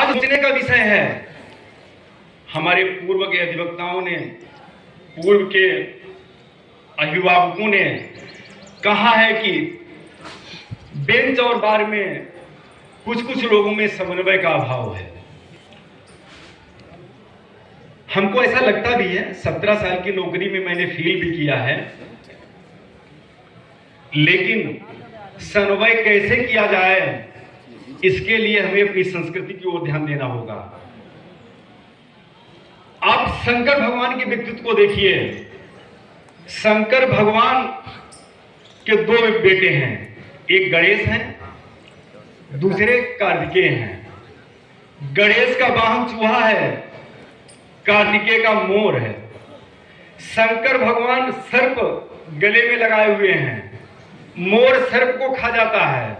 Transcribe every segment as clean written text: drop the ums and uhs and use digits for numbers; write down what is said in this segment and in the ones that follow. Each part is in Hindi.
आज सोचने का विषय है। हमारे पूर्व के अधिवक्ताओं ने, पूर्व के अभिभावकों ने कहा है कि बेंच और बार में कुछ कुछ लोगों में समन्वय का अभाव है। हमको ऐसा लगता भी है, 17 साल की नौकरी में मैंने फील भी किया है, लेकिन समन्वय कैसे किया जाए इसके लिए हमें अपनी संस्कृति की ओर ध्यान देना होगा। आप शंकर भगवान के व्यक्तित्व को देखिए। शंकर भगवान के दो बेटे हैं, एक गणेश हैं, दूसरे कार्तिकेय हैं। गणेश का वाहन चूहा है, कार्तिकेय का मोर है। शंकर भगवान सर्प गले में लगाए हुए हैं, मोर सर्प को खा जाता है।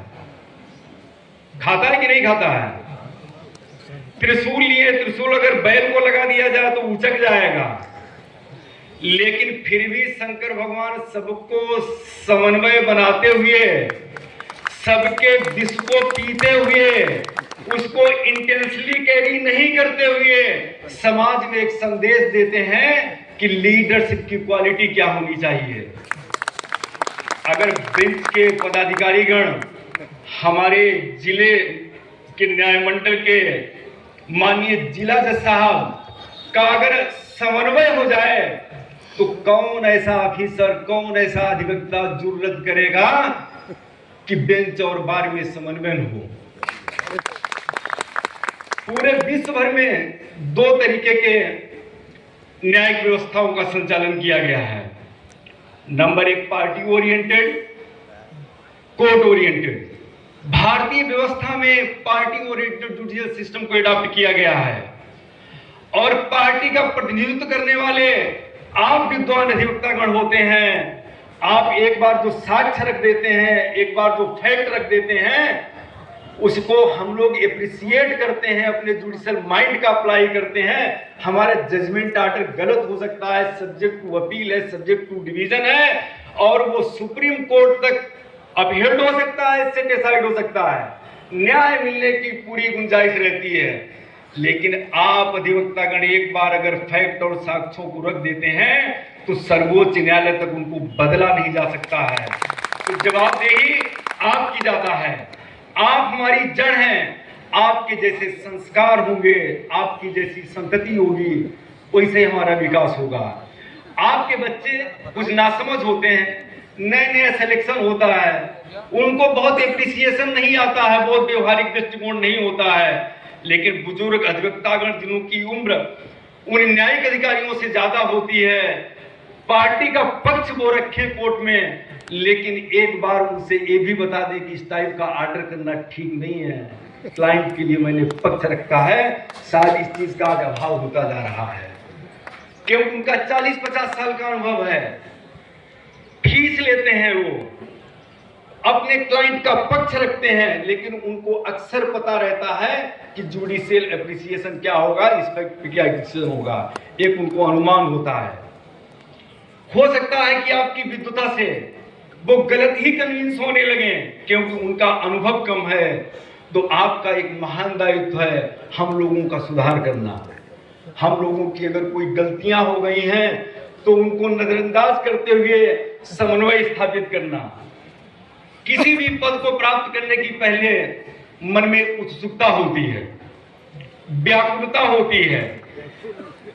खाता है कि नहीं खाता है? त्रिशूल लिए, त्रिशूल अगर बैल को लगा दिया जाए तो उचक जाएगा, लेकिन फिर भी शंकर भगवान सबको समन्वय बनाते हुए, सबके विष को पीते हुए, उसको इंटेंसली कैरी नहीं करते हुए समाज में एक संदेश देते हैं कि लीडरशिप की क्वालिटी क्या होनी चाहिए। अगर बेंच के पदाधिकारीगण हमारे जिले के न्याय मंडल के माननीय जिला जज साहब का अगर समन्वय हो जाए तो कौन ऐसा ऑफिसर, कौन ऐसा अधिवक्ता जुर्रत करेगा कि बेंच और बार में समन्वय हो। पूरे विश्व भर में 2 तरीके के न्यायिक व्यवस्थाओं का संचालन किया गया है। Number 1 party oriented, court oriented. भारतीय व्यवस्था में पार्टी ओरिएंटेड जुडिशियल सिस्टम को एडॉप्ट किया गया है और पार्टी का प्रतिनिधित्व करने वाले आप विद्वान अधिवक्तागण होते हैं। आप एक बार जो साक्ष्य रख देते हैं, एक बार जो फैक्ट रख देते हैं, उसको हम लोग एप्रिसिएट करते हैं, अपने जुडिशियल माइंड का अप्लाई करते हैं। हमारा जजमेंट ऑर्डर गलत हो सकता है, सब्जेक्ट टू अपील है, सब्जेक्ट टू डिवीजन है और वो सुप्रीम कोर्ट तक अपील्ड हो सकता है, इससे डिसाइड हो सकता है। न्याय मिलने की पूरी गुंजाइश रहती है। लेकिन आप अधिवक्तागण एक बार अगर फैक्ट और साक्ष्यों को रख देते हैं तो सर्वोच्च न्यायालय तक उनको बदला नहीं जा सकता है। तो जवाबदेही आपकी जाता है। आप हमारी जड़ हैं। आपके जैसे संस्कार होंगे, आपकी जैसी संतति होगी, वैसे हमारा विकास होगा। आपके बच्चे कुछ नासमझ होते हैं, नए नए सिलेक्शन होता है, उनको बहुत एप्रिसिएशन नहीं आता है, बहुत व्यवहारिक दृष्टिकोण नहीं होता है। लेकिन बुजुर्ग अधिवक्तागण जिनों की उम्र उन न्यायिक अधिकारियों से ज्यादा होती है, पार्टी का पक्ष वो रखे कोर्ट में, लेकिन एक बार उनसे ये भी बता दें कि इस टाइप का ऑर्डर करना ठीक नहीं है, क्लाइंट के लिए मैंने पक्ष रखा है, शायद इस चीज का अभाव होता जा रहा है क्योंकि उनका 40-50 साल का अनुभव है। फीस लेते हैं, वो अपने क्लाइंट का पक्ष रखते हैं, लेकिन उनको अक्सर पता रहता है कि जुडिशियल एप्रिसिएशन क्या होगा, रिस्पेक्ट क्या डिसीजन होगा, एक उनको अनुमान होता है। हो सकता है कि आपकी विद्वता से वो गलत ही कन्विंस होने लगे क्योंकि उनका अनुभव कम है। तो आपका एक महान दायित्व है हम लोगों का सुधार करना। हम लोगों की अगर कोई गलतियां हो गई हैं तो उनको नजरअंदाज करते हुए समन्वय स्थापित करना। किसी भी पद को प्राप्त करने की पहले मन में उत्सुकता होती है, व्याकुलता होती है,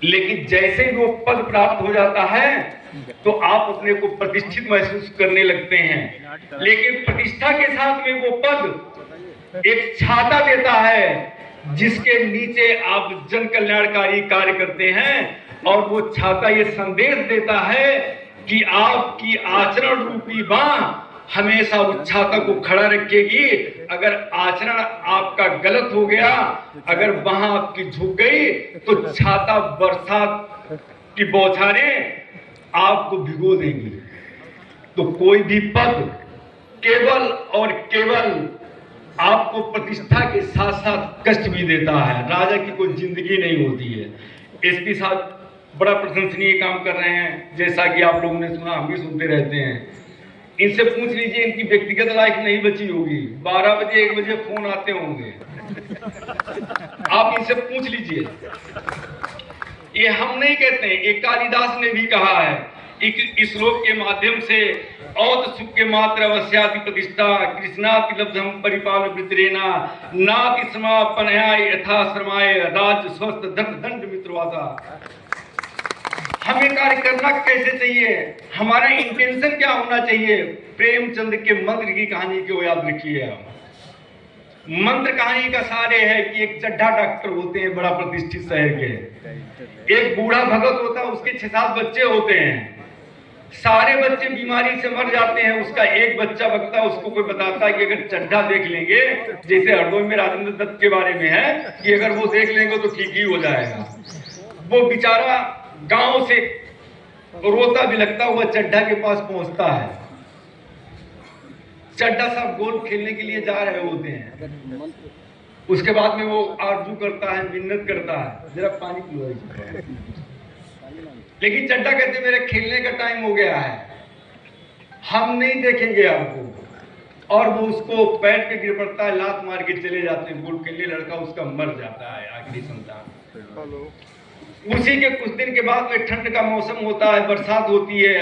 लेकिन जैसे ही वो पद प्राप्त हो जाता है तो आप अपने को प्रतिष्ठित महसूस करने लगते हैं। लेकिन प्रतिष्ठा के साथ में वो पद एक छाता देता है जिसके नीचे आप जन कल्याणकारी कार्य करते हैं और वो छाता ये संदेश देता है कि आपकी आचरण रूपी बांह हमेशा उस छाता को खड़ा रखेगी। अगर आचरण आपका गलत हो गया, अगर बांह आपकी झुक गई तो छाता बरसात की बौछारें आपको भिगो देंगी। तो कोई भी पद केवल और केवल आपको प्रतिष्ठा के साथ साथ कष्ट भी देता है। राजा की कोई जिंदगी नहीं होती है। एसपी साहब बड़ा प्रशंसनीय काम कर रहे हैं, जैसा कि आप लोगों ने सुना, हम भी सुनते रहते हैं। इनसे पूछ लीजिए, इनकी व्यक्तिगत लाइफ नहीं बची होगी, 12 बजे 1 बजे फोन आते होंगे। आप इनसे पूछ लीजिए। ये हम नहीं कहते हैं, एक कालिदास ने भी कहा है, इस श्लोक के माध्यम से औत सुख के मात्र अवश्याति प्रतिष्ठा कृष्णाति लब्धम परिपाल वृत्रेना नाति समापनयाय यथा श्रमाय राज्य स्वस्थ दंड मित्रवासा। हमें कार्य करना कैसे चाहिए, हमारा इंटेंशन क्या होना चाहिए? प्रेमचंद के मंत्र की कहानी को याद रखिए। मंत्र कहानी का सारे है कि एक चड्ढा डॉक्टर होते हैं बड़ा प्रतिष्ठित शहर के, एक बूढ़ा भगत होता है, उसके 6-7 बच्चे होते हैं, सारे बच्चे बीमारी से मर जाते हैं, उसका एक बच्चा बचता है। उसको कोई बताता है कि अगर चड्ढा देख लेंगे, जैसे हरदोई में राजेंद्र दत्त के बारे में है कि अगर वो देख लेंगे तो ठीक ही हो जाएगा। वो बेचारा गांव से रोता भी लगता हुआ चड्ढा के पास पहुंचता है। चड्ढा साहब गोल्फ खेलने के लिए जा रहे होते हैं, उसके बाद में वो आरजू करता है, मिन्नत करता है, जरा पानी पिलो। लेकिन चड्ढा कहते मेरे खेलने का टाइम हो गया है, हम नहीं देखेंगे आपको। और वो उसको पैर पे गिर पड़ता है, लात मार के चले जाते हैं गोल्फ खेलने। लड़का उसका मर जाता है, आखिरी संतान। उसी के कुछ दिन के बाद में ठंड का मौसम होता है, बरसात होती है,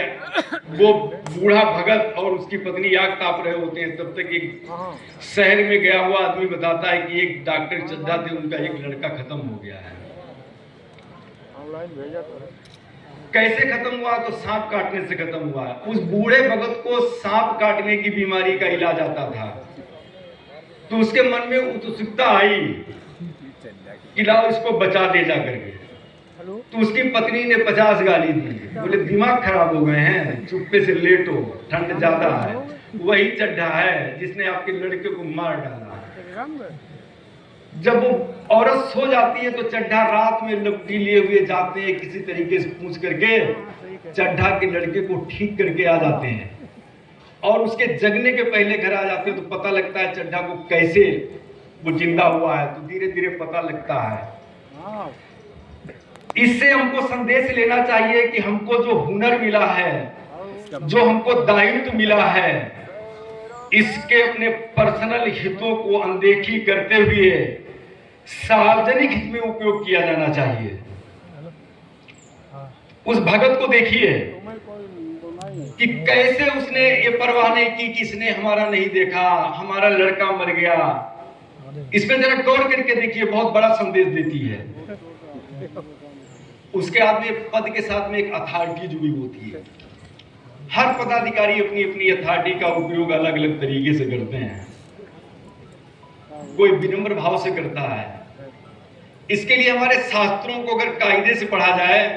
वो बूढ़ा भगत और उसकी पत्नी आग ताप रहे होते हैं। तब तक एक शहर में गया हुआ आदमी बताता है कि एक डॉक्टर चड्ढा थे, उनका एक लड़का खत्म हो गया है। कैसे खत्म हुआ? तो सांप काटने से खत्म हुआ है। उस बूढ़े भगत को सांप काटने की बीमारी का इलाज आता था, तो उसके मन में उत्सुकता आई कि लाओ इसको बचा दे जा करके। तो उसकी पत्नी ने 50 गाली दी, बोले दिमाग खराब हो गए हैं, चुप्पे से लेटो, ठंड ज्यादा है। वही चड्ढा है जिसने आपके लड़के को मार डाला। जब वो औरत सो जाती है तो चड्ढा रात में लपटी लिए हुए जाते हैं, किसी तरीके से पूछ करके चड्ढा के लड़के को ठीक करके आ जाते हैं। और उसके जगने के पहले घर आ जाते हैं तो पता लगता है चड्ढा को कैसे वो जिंदा हुआ है। तो धीरे धीरे पता लगता है। इससे हमको संदेश लेना चाहिए कि हमको जो हुनर मिला है, जो हमको दायित्व मिला है, इसके अपने पर्सनल हितों को अनदेखी करते हुए सार्वजनिक हित में उपयोग किया जाना चाहिए। उस भगत को देखिए कि कैसे उसने ये परवाह नहीं की कि इसने हमारा नहीं देखा, हमारा लड़का मर गया। इस पे जरा गौर करके देखिए, बहुत बड़ा संदेश देती है। उसके हाथ में पद के साथ में एक अथॉरिटी जुड़ी होती है। हर पदाधिकारी अपनी अपनी अथॉरिटी का उपयोग अलग अलग तरीके से करते हैं। कोई विनम्र भाव से करता है। इसके लिए हमारे शास्त्रों को अगर कायदे से पढ़ा जाए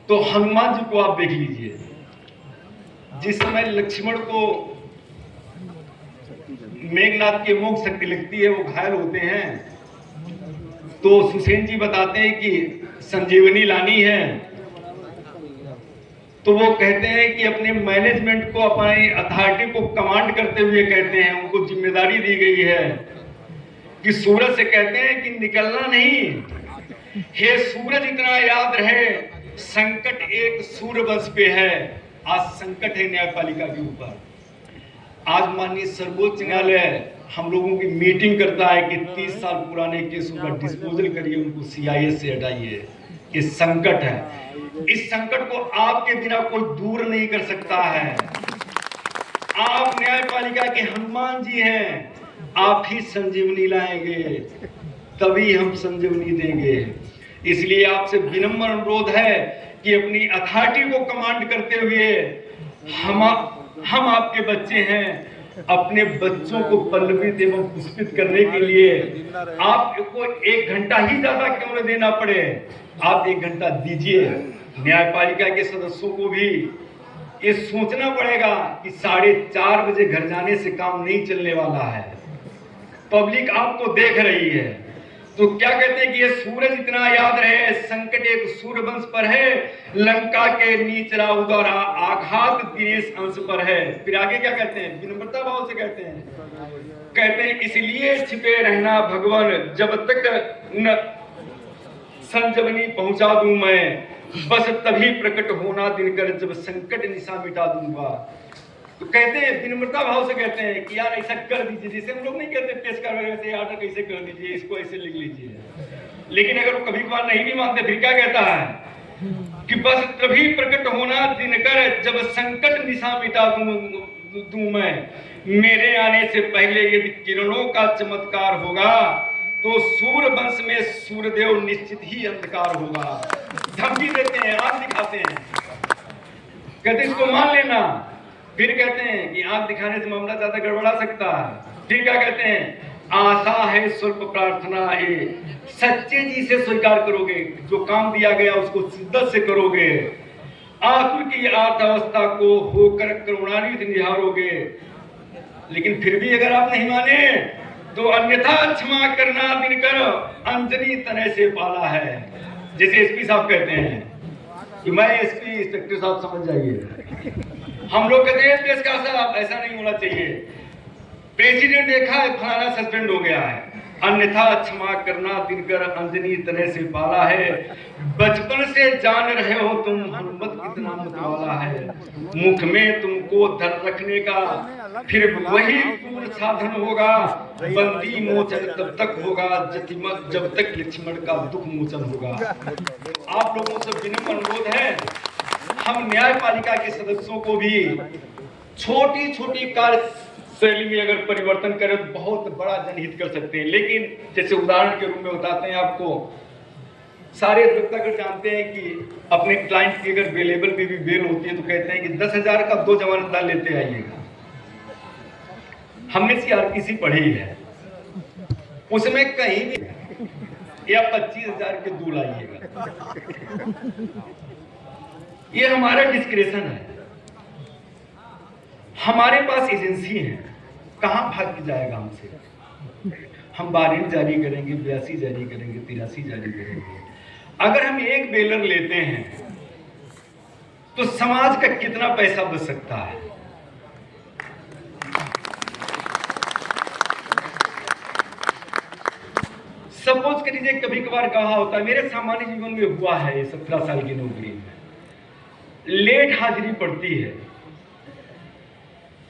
तो हनुमान जी को आप देख लीजिए। जिस समय लक्ष्मण को मेघनाथ की मोक्ष शक्ति लगती है, वो घायल होते हैं, तो सुसेन जी बताते हैं कि संजीवनी लानी है। तो वो कहते हैं कि अपने मैनेजमेंट को, अपनी अथॉरिटी को कमांड करते हुए कहते हैं, उनको जिम्मेदारी दी गई है कि सूरज से कहते हैं कि निकलना नहीं, हे सूरज इतना याद रहे संकट एक सूर्यवंश पे है। आज संकट है न्यायपालिका के ऊपर। आज माननीय सर्वोच्च न्यायालय हम लोगों की मीटिंग करता है कि 30 साल पुराने केसों का डिस्पोजल करिए, उनको CIS से हटाइए। ये संकट है। इस संकट को आपके बिना कोई दूर नहीं कर सकता है। आप न्यायपालिका के हनुमान जी हैं, आप ही संजीवनी लाएंगे, तभी हम संजीवनी देंगे। इसलिए आपसे विनम्र अनुरोध है कि अपनी अथॉरिटी को कमांड करते हुए हम आपके बच्चे हैं, अपने बच्चों को पल्लवित एवं पुष्पित करने के लिए आपको 1 घंटा ही ज्यादा क्यों न देना पड़े, आप 1 घंटा दीजिए। न्यायपालिका के सदस्यों को भी ये सोचना पड़ेगा कि 4:30 बजे घर जाने से काम नहीं चलने वाला है। पब्लिक आपको देख रही है। तो क्या कहते हैं कि ये सूरज इतना याद रहे संकट एक सूर्यवंश पर है, लंका के नीचरा उदरा आघात दिनेश अंश पर है। फिर आगे क्या कहते हैं? विनम्रता भाव से कहते हैं इसलिए छिपे रहना भगवान, जब तक न संजीवनी पहुंचा दूं मैं, बस तभी प्रकट होना दिनकर, जब संकट निशा मिटा दूंगा। तो कहते हैं, विनम्रता भाव से कहते हैं कि यार ऐसा कर दीजिए, जैसे हम लोग नहीं कहते पेश कर रहे थे, आर्डर कैसे कर दीजिए, इसको ऐसे लिख लीजिए। लेकिन अगर वो कभी कभार नहीं भी मानते, फिर क्या कहता है कि बस तभी प्रकट होना दिनकर जब संकट निशा मिटा दूं मैं, मेरे आने से पहले यदि किरणों का चमत्कार होगा तो सूर्य वंश में सूर्यदेव निश्चित ही अंधकार होगा। धमकी देते हैं, आंख दिखाते हैं, कहते हैं इसको मान लेना। फिर कहते हैं कि आंख दिखाने से मामला ज्यादा गड़बड़ा सकता है। फिर क्या कहते हैं, आशा है स्वल्प प्रार्थना है, सच्चे जी से स्वीकार करोगे, जो काम दिया गया उसको शिद्दत से करोगे, आतुर की अवस्था को होकर करुणानिधि निहारोगे। लेकिन फिर भी अगर आप नहीं माने तो अन्यथा क्षमा करना दिनकर अंजनी तने से पाला है। जैसे एसपी साहब कहते हैं कि मैं एसपी इंस्पेक्टर साहब समझ जाइए, हम लोग कहते हैं पेशकार साहब ऐसा नहीं होना चाहिए, प्रेसिडेंट देखा है फलाना सस्पेंड हो गया है, अन्यथा क्षमा करना दिनकर अंजनी तने से पाला है। बचपन से जान रहे हो तुम मोहम्मद कितना मतवाला है, मुख में तुमको धर रखने का फिर वही पूर्ण साधन होगा, बंदी मोचन तब तक होगा जब तक लक्ष्मण का दुख मोचन होगा। आप लोगों से विनम्र अनुरोध है, हम न्यायपालिका के सदस्यों को भी छोटी छोटी कार्य शैली में अगर परिवर्तन करें तो बहुत बड़ा जनहित कर सकते हैं। लेकिन जैसे उदाहरण के रूप में बताते हैं आपको, सारे अधिवक्ता अगर जानते हैं कि अपने क्लाइंट की अगर बेलेबल पे भी बेल होती है तो कहते हैं कि 10,000 का 2 जमानतदार लेते आइएगा। हमने CRPC पढ़ी है, उसमें कहीं भी या 25,000 के 2 लाइएगा, ये हमारा डिस्क्रेशन है। हमारे पास एजेंसी है, कहां भाग के जाएगा हमसे। हम वारंट जारी करेंगे, 82 जारी करेंगे, 83 जारी करेंगे। अगर हम एक बेलर लेते हैं तो समाज का कितना पैसा बच सकता है। सपोज कर लीजिए, कभी कभार कहा होता है, मेरे सामान्य जीवन में हुआ है, 17 साल की नौकरी में लेट हाजिरी पड़ती है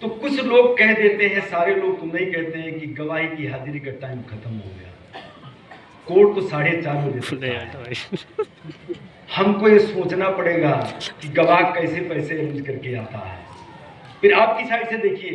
तो कुछ लोग कह देते हैं, सारे लोग तो नहीं कहते हैं कि गवाही की हाजिरी का टाइम खत्म हो गया, कोर्ट तो 4:30 बजे। हमको ये सोचना पड़ेगा कि गवाह कैसे पैसे अरेंज करके आता है। फिर आपकी साइड से देखिए,